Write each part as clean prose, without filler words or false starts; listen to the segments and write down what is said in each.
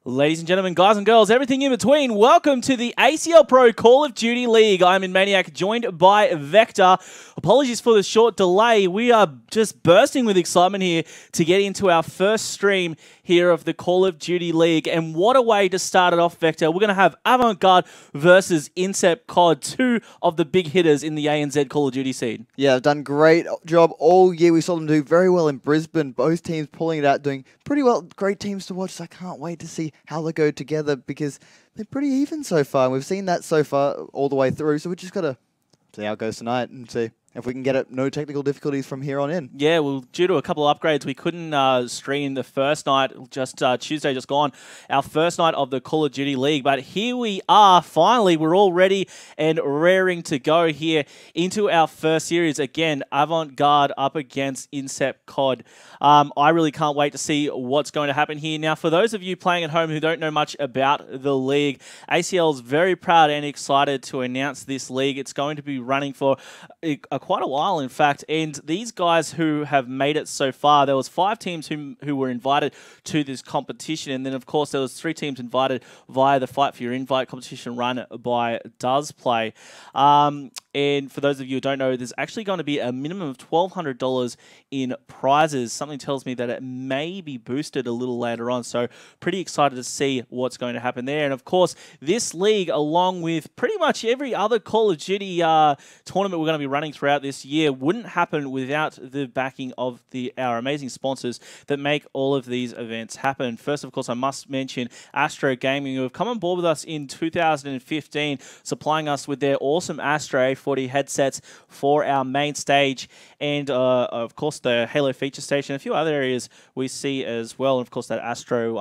Ladies and gentlemen, guys and girls, everything in between, welcome to the ACL Pro Call of Duty League. I'm in Maniac, joined by Vector. Apologies for the short delay. We are just bursting with excitement here to get into our first stream here of the Call of Duty League. And what a way to start it off, Vector. We're going to have AVANT-GARDE versus Incept CoD, two of the big hitters in the ANZ Call of Duty scene. Yeah, they've done a great job all year. We saw them do very well in Brisbane. Both teams pulling it out, doing pretty well. Great teams to watch. So I can't wait to see how they go together because they're pretty even so far. And we've seen that so far all the way through. So we just got to see how it goes tonight and see if we can get it, no technical difficulties from here on in. Yeah, well, due to a couple of upgrades, we couldn't stream the first night, just Tuesday just gone, our first night of the Call of Duty League. But here we are, finally, we're all ready and raring to go here into our first series. Again, AVANT-GARDE up against Incept CoD. I really can't wait to see what's going to happen here. Now, for those of you playing at home who don't know much about the league, ACL is very proud and excited to announce this league. It's going to be running for quite a while, in fact, and these guys who have made it so far, there was 5 teams who were invited to this competition, and then of course there was 3 teams invited via the Fight for Your Invite competition run by Does Play. And for those of you who don't know, there's actually going to be a minimum of $1,200 in prizes. Something tells me that it may be boosted a little later on, so pretty excited to see what's going to happen there. And of course, this league, along with pretty much every other Call of Duty tournament we're going to be running throughout this year, wouldn't happen without the backing of our amazing sponsors that make all of these events happen. First, of course, I must mention Astro Gaming, who have come on board with us in 2015, supplying us with their awesome Astro 40 headsets for our main stage, and of course the Halo feature station, a few other areas we see as well, and of course that Astro,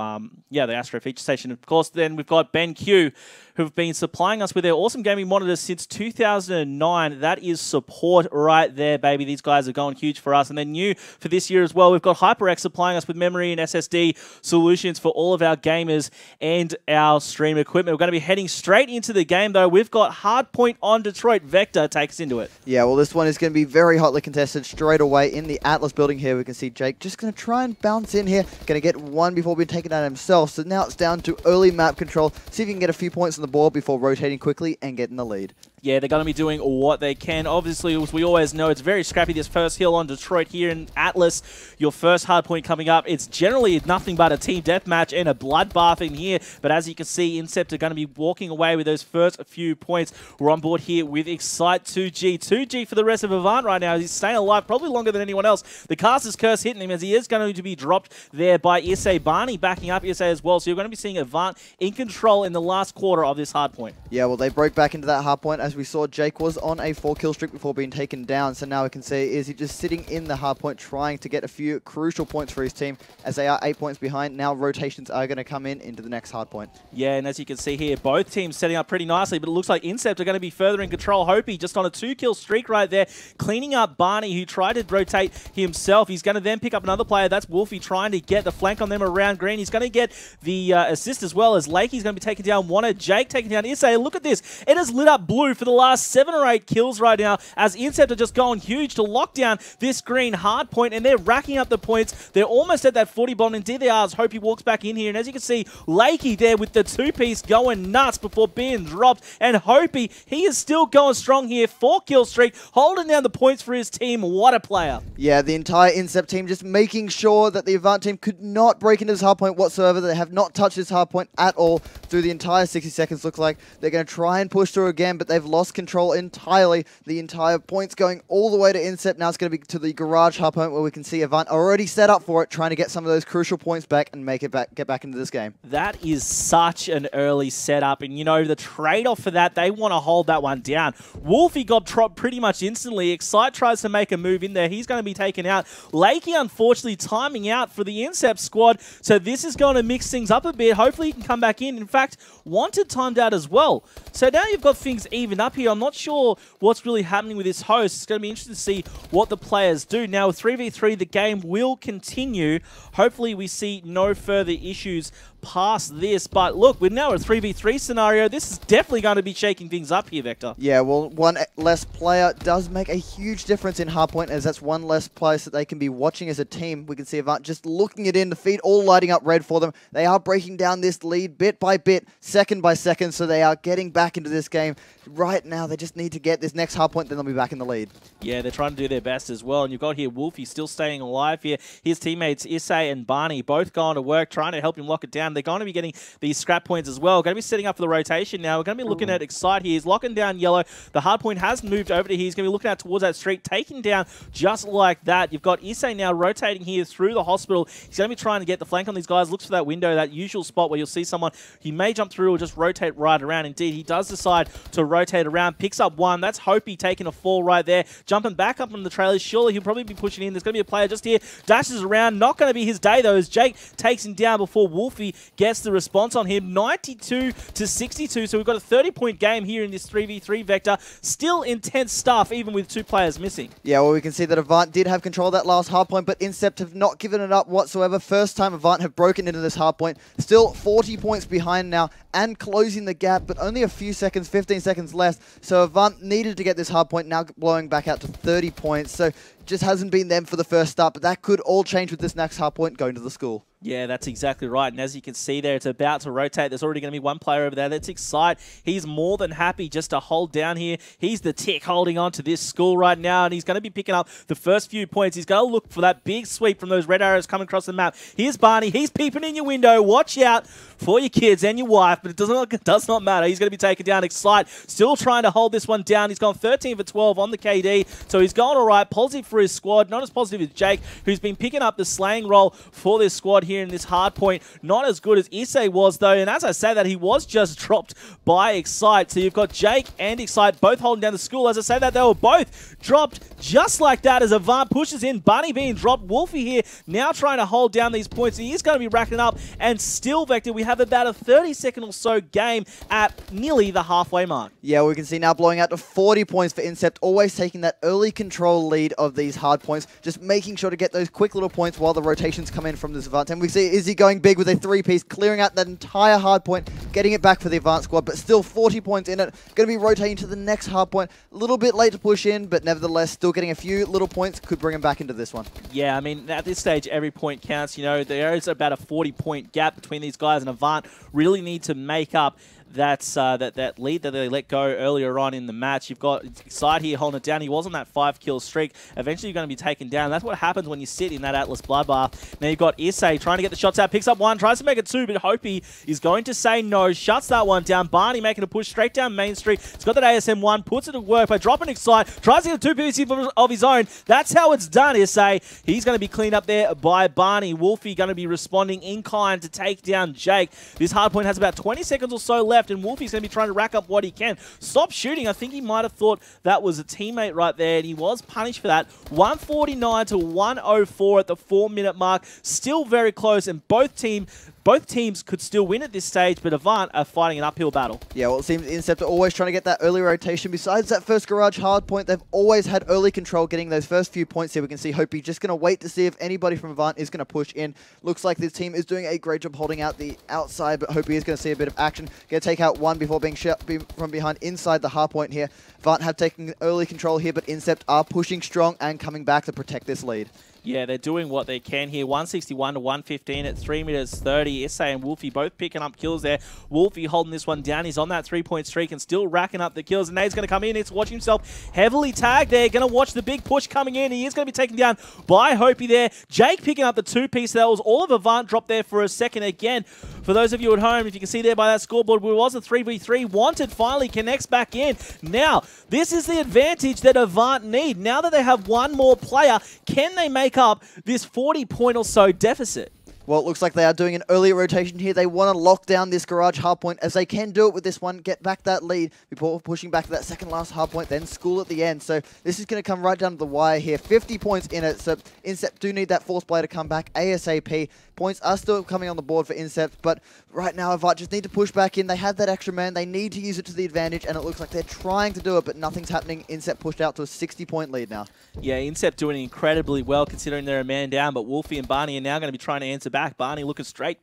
the Astro feature station. Of course, then we've got BenQ, who've been supplying us with their awesome gaming monitors since 2009. That is support right there, baby. These guys are going huge for us. And then new for this year as well, we've got HyperX supplying us with memory and SSD solutions for all of our gamers and our stream equipment. We're going to be heading straight into the game, though. We've got Hardpoint on Detroit. Vector takes into it. Yeah, well, this one is going to be very hotly contested straight away in the Atlas building here. We can see Jake just going to try and bounce in here. Going to get one before being taken out himself. So now it's down to early map control. See if you can get a few points on the board before rotating quickly and getting the lead. Yeah, they're going to be doing what they can. Obviously, as we always know, it's very scrappy, this first hill on Detroit here in Atlas. Your first hard point coming up. It's generally nothing but a team deathmatch and a bloodbath in here. But as you can see, Incept are going to be walking away with those first few points. We're on board here with Excite 2G. 2G for the rest of Avant right now. He's staying alive probably longer than anyone else. The caster's curse hitting him as he is going to be dropped there by Issei. Barney backing up Issei as well. So you're going to be seeing Avant in control in the last quarter of this hard point. Yeah, well, they broke back into that hard point. As we saw, Jake was on a 4-kill streak before being taken down. So now we can see, is he just sitting in the hard point trying to get a few crucial points for his team as they are 8 points behind. Now rotations are going to come into the next hard point. Yeah, and as you can see here, both teams setting up pretty nicely, but it looks like Incept are going to be further in control. Hopi just on a 2-kill streak right there, cleaning up Barney, who tried to rotate himself. He's going to then pick up another player. That's Wolfie trying to get the flank on them around green. He's going to get the assist as well, as Lakey's going to be taking down Wanna. Jake taking down Issei. Look at this. It has lit up blue for the last 7 or 8 kills right now, as Incept are just going huge to lock down this green hard point, and they're racking up the points. They're almost at that 40 bomb, and DDR's Hope he walks back in here, and as you can see, Lakey there with the 2-piece going nuts before being dropped, and Hopi, he is still going strong here, 4-kill streak, holding down the points for his team. What a player. Yeah, the entire Incept team just making sure that the Avant team could not break into this hard point whatsoever. They have not touched this hard point at all through the entire 60 seconds. Looks like they're going to try and push through again, but they've lost control entirely. The entire point's going all the way to Incept. Now it's going to be to the garage hard point where we can see Avant already set up for it, trying to get some of those crucial points back and make it get back into this game. That is such an early setup, and you know, the trade-off for that, they want to hold that one down. Wolfie got dropped pretty much instantly. Excite tries to make a move in there. He's going to be taken out. Lakey, unfortunately, timing out for the Incept squad, so this is going to mix things up a bit. Hopefully he can come back in. In fact, Wanted timed out as well. So now you've got things even breaking up here. I'm not sure what's really happening with this host. It's going to be interesting to see what the players do. Now, with 3v3, the game will continue. Hopefully, we see no further issues past this. But look, we're now at a 3v3 scenario. This is definitely going to be shaking things up here, Vector. Yeah, well, one less player does make a huge difference in hardpoint, as that's one less place that they can be watching as a team. We can see Avant just looking it in, the feed all lighting up red for them. They are breaking down this lead bit by bit, second by second, so they are getting back into this game. Right now, they just need to get this next hardpoint, then they'll be back in the lead. Yeah, they're trying to do their best as well. And you've got here Wolfie still staying alive here. His teammates Issei and Barney both going to work, trying to help him lock it down. They're going to be getting these scrap points as well. Going to be setting up for the rotation now. We're going to be looking at Excite here. He's locking down yellow. The hard point has moved over to here. He's going to be looking out towards that street, taking down just like that. You've got Issei now rotating here through the hospital. He's going to be trying to get the flank on these guys. Looks for that window, that usual spot where you'll see someone. He may jump through or just rotate right around. Indeed, he does decide to rotate around. Picks up one. That's Hopi taking a fall right there. Jumping back up on the trailers. Surely he'll probably be pushing in. There's going to be a player just here. Dashes around. Not going to be his day though, as Jake takes him down before Wolfie gets the response on him. 92 to 62. So we've got a 30-point game here in this 3v3 Vector. Still intense stuff, even with two players missing. Yeah, well, we can see that Avant did have control of that last hardpoint, but Incept have not given it up whatsoever. First time Avant have broken into this hardpoint. Still 40 points behind now and closing the gap, but only a few seconds, 15 seconds left. So Avant needed to get this hardpoint, now blowing back out to 30 points. So just hasn't been them for the first start, but that could all change with this next hardpoint going to the school. Yeah, that's exactly right. And as you can see there, it's about to rotate. There's already going to be one player over there. That's Excite. He's more than happy just to hold down here. He's the tick holding on to this school right now, and he's going to be picking up the first few points. He's going to look for that big sweep from those red arrows coming across the map. Here's Barney. He's peeping in your window. Watch out for your kids and your wife, but it does not matter. He's going to be taken down. Excite still trying to hold this one down. He's gone 13 for 12 on the KD, so he's going all right. Positive for his squad. Not as positive as Jake, who's been picking up the slaying role for this squad here in this hard point. Not as good as Issei was, though, and as I say that, he was just dropped by Excite. So you've got Jake and Excite both holding down the school. As I say that, they were both dropped just like that as Avant pushes in. Bunny being dropped. Wolfie here now trying to hold down these points. He is going to be racking up, and still, Vector, we have about a 30-second or so game at nearly the halfway mark. Yeah, we can see now blowing out to 40 points for Incept, always taking that early control lead of these hard points, just making sure to get those quick little points while the rotations come in from this Avant. And we see Izzy going big with a 3-piece, clearing out that entire hard point, getting it back for the Avant squad, but still 40 points in it. Going to be rotating to the next hard point. A little bit late to push in, but nevertheless, still getting a few little points. Could bring him back into this one. Yeah, I mean, at this stage, every point counts. You know, there is about a 40-point gap between these guys, and Avant really need to make up that lead that they let go earlier on in the match. You've got Excite here holding it down. He was on that 5-kill streak. Eventually, you're going to be taken down. That's what happens when you sit in that Atlas Bloodbath. Now, you've got Issei trying to get the shots out. Picks up one, tries to make it two, but Hopi is going to say no. Shuts that one down. Barney making a push straight down Main Street. He's got that ASM1, puts it to work by dropping Excite. Tries to get a 2-piece of his own. That's how it's done, Issei. He's going to be cleaned up there by Barney. Wolfie going to be responding in kind to take down Jake. This hardpoint has about 20 seconds or so left, and Wolfie's going to be trying to rack up what he can. Stop shooting. I think he might have thought that was a teammate right there, and he was punished for that. 149 to 104 at the 4-minute mark. Still very close, and both teams could still win at this stage, but Avant are fighting an uphill battle. Yeah, well, it seems Incept are always trying to get that early rotation. Besides that first garage hard point, they've always had early control getting those first few points here. We can see Hopi just going to wait to see if anybody from Avant is going to push in. Looks like this team is doing a great job holding out the outside, but Hopi is going to see a bit of action. Going to take out one before being shot from behind inside the hard point here. Avant have taken early control here, but Incept are pushing strong and coming back to protect this lead. Yeah, they're doing what they can here. 161 to 115 at 3 minutes 30. Issei and Wolfie both picking up kills there. Wolfie holding this one down. He's on that 3-point streak and still racking up the kills. And Nade's going to come in. He's watching himself heavily tagged there. Going to watch the big push coming in. He is going to be taken down by Hopi there. Jake picking up the 2-piece. That was all of Avant dropped there for a second. Again, for those of you at home, if you can see there by that scoreboard, it was a 3v3. Wanted finally connects back in. Now, this is the advantage that Avant need. Now that they have one more player, can they make up this 40-point or so deficit? Well, it looks like they are doing an earlier rotation here. They want to lock down this garage hardpoint as they can do it with this one, get back that lead before pushing back to that second last hardpoint, then school at the end. So this is going to come right down to the wire here. 50 points in it, so Incept do need that force play to come back ASAP. Points are still coming on the board for Incept, but right now AVANT just need to push back in. They have that extra man. They need to use it to the advantage, and it looks like they're trying to do it, but nothing's happening. Incept pushed out to a 60-point lead now. Yeah, Incept doing incredibly well considering they're a man down, but Wolfie and Barney are now going to be trying to answer back. Barney looking straight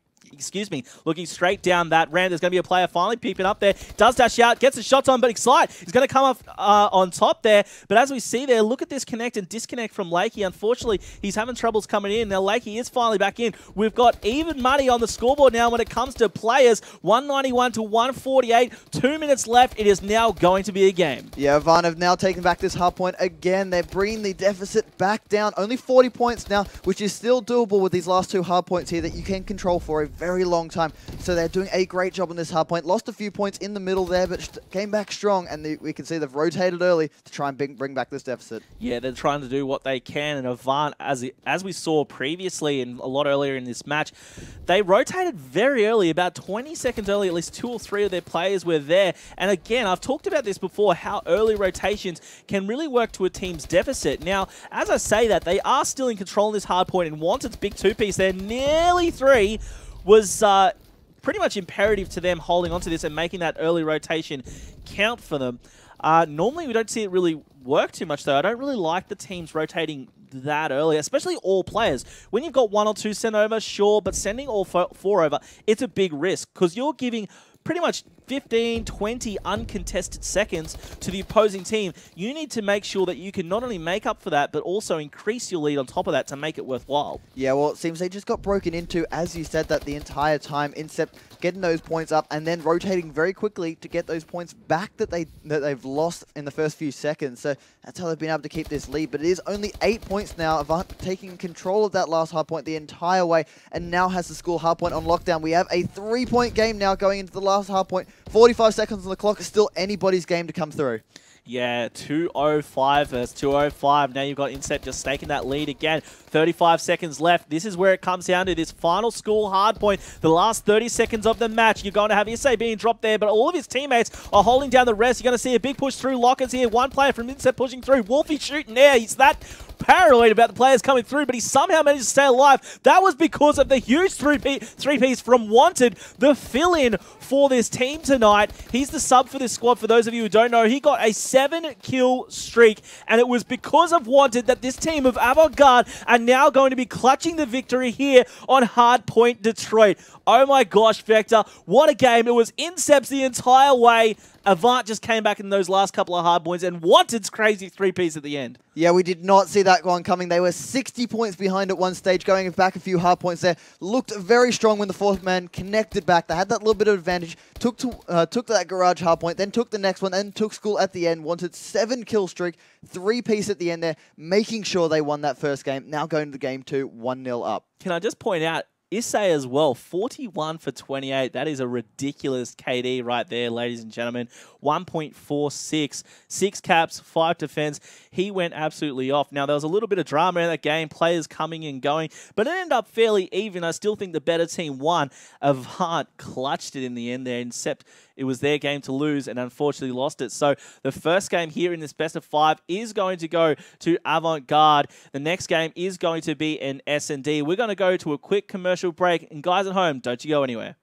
down that ramp. There's going to be a player finally peeping up there. Does dash out, gets the shots on, but Excite is going to come off on top there. But as we see there, look at this connect and disconnect from Lakey. Unfortunately, he's having troubles coming in. Now, Lakey is finally back in. We've got even money on the scoreboard now when it comes to players. 191 to 148. 2 minutes left. It is now going to be a game. Yeah, AVANT have now taken back this hard point again. They're bringing the deficit back down. Only 40 points now, which is still doable with these last 2 hard points here that you can control for a very long time. So they're doing a great job on this hard point. Lost a few points in the middle there, but came back strong, and we can see they've rotated early to try and bring back this deficit. Yeah, they're trying to do what they can, and AVANT, as we saw previously and a lot earlier in this match, they rotated very early, about 20 seconds early. At least 2 or 3 of their players were there. And again, I've talked about this before, how early rotations can really work to a team's deficit. Now, as I say that, they are still in control of this hard point, and Wanted's big 2-piece there, nearly 3, was pretty much imperative to them holding onto this and making that early rotation count for them. Normally, we don't see it really work too much, though. I don't really like the teams rotating that early, especially all players. When you've got 1 or 2 sent over, sure, but sending all 4 over, it's a big risk because you're giving pretty much 15, 20 uncontested seconds to the opposing team. You need to make sure that you can not only make up for that, but also increase your lead on top of that to make it worthwhile. Yeah, well, it seems they just got broken into, as you said, that the entire time. Incept getting those points up and then rotating very quickly to get those points back that they've lost in the first few seconds. So that's how they've been able to keep this lead. But it is only 8 points now. AVANT taking control of that last hard point the entire way, and now has the school hard point on lockdown. We have a 3-point game now going into the last hard point. 45 seconds on the clock. Is still anybody's game to come through. Yeah, 2:05 versus 2:05. Now you've got Incept just staking that lead again. 35 seconds left. This is where it comes down to this final school hard point. The last 30 seconds of the match. You're going to have Issei being dropped there, but all of his teammates are holding down the rest. You're going to see a big push through lockers here. One player from Incept pushing through. Wolfie shooting there. He's that paranoid about the players coming through, but he somehow managed to stay alive. That was because of the huge three-piece from Wanted, the fill-in for this team tonight. He's the sub for this squad. For those of you who don't know, he got a 7-kill streak, and it was because of Wanted that this team of AVANT-GARDE are now going to be clutching the victory here on Hardpoint Detroit. Oh my gosh, Vector, what a game. It was Incepts the entire way. AVANT just came back in those last couple of hard points, and Wanted's crazy 3-piece at the end. Yeah, we did not see that one coming. They were 60 points behind at one stage, going back a few hard points there. Looked very strong when the 4th man connected back. They had that little bit of advantage. Took that garage hard point, then took the next one, then took school at the end. Wanted 7-kill streak, 3-piece at the end there, making sure they won that first game. Now going to the game 2, 1-0 up. Can I just point out, Issei as well, 41 for 28. That is a ridiculous KD right there, ladies and gentlemen. 1.46, 6 caps, 5 defense. He went absolutely off. Now, there was a little bit of drama in that game, players coming and going, but it ended up fairly even. I still think the better team won. AVANT clutched it in the end there, except it was their game to lose and unfortunately lost it. So the first game here in this best of 5 is going to go to AVANT-GARDE. The next game is going to be an S&D. We're going to go to a quick commercial break. And guys at home, don't you go anywhere.